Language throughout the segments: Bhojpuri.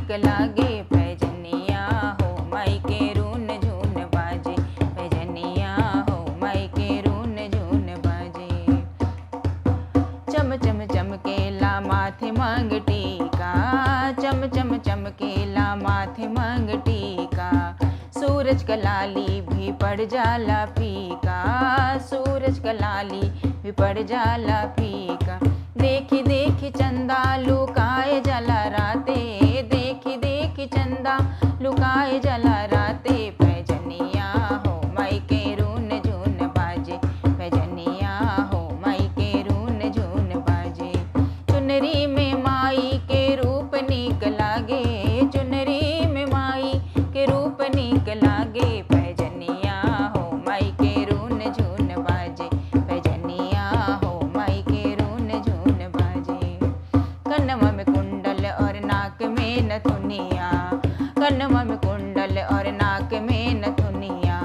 निक लागे पैजनिया हो माई के रून झून बाजे, पैजनिया हो माई के रून झून बाजे। चम चम चमकेला माथे मांग टीका, चम चम चमकेला माथे मांग टीका। सूरज का लाली भी पड़ जाला फीका, सूरज का लाली भी पड़ जाला फीका। देखी देखी चंदा लुकाए जला राते, देखी देखी चंदा लुकाए जला राते। पैजनिया हो माई के रून झून बाजे, पैजनिया हो माई के रून झून बाजे। चुनरी में माई के रूप निक लागे, चुनरी में माई के रूप निक लागे। पैजनिया हो माई के रून झून बाजे, पैजनिया हो माई के रून झून बाजे। कन्नवा में कुंडल और नाक में नथुनिया, कन्नवा में कुंडल और नाक में नथुनिया।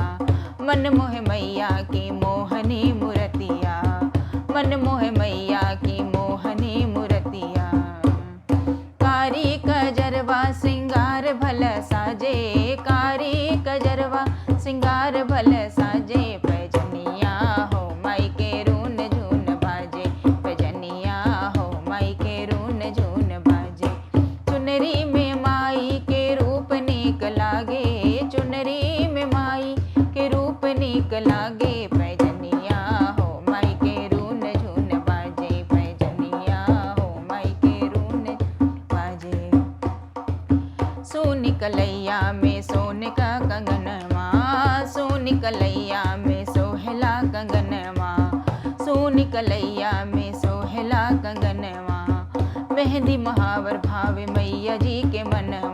मन मोह मैया की मोहनी मूर्तिया, मन मोह मैया की मोहनी मूर्तिया। कारी कजरवा सिंगार भल साजे, कारी कजरवा सिंगार भल साजे। पैजनिया हो माई के रून झून बाजे, पैजनिया हो माई के रून झून बाजे। चुनरी में माई के रूप निक लागे, चुनरी में माई के रूप निक लागे। पैजनिया हो माई के रून झून बाजे, पैजनिया हो माई के रून बाजे। सोनी कलैया में सोने का कंगनवा, सोनी कलैया में सोहला कंगनवा, सोनी कलैया में सोहला कंगनवा। मेहंदी महावर भावे मैया जी के मनवा,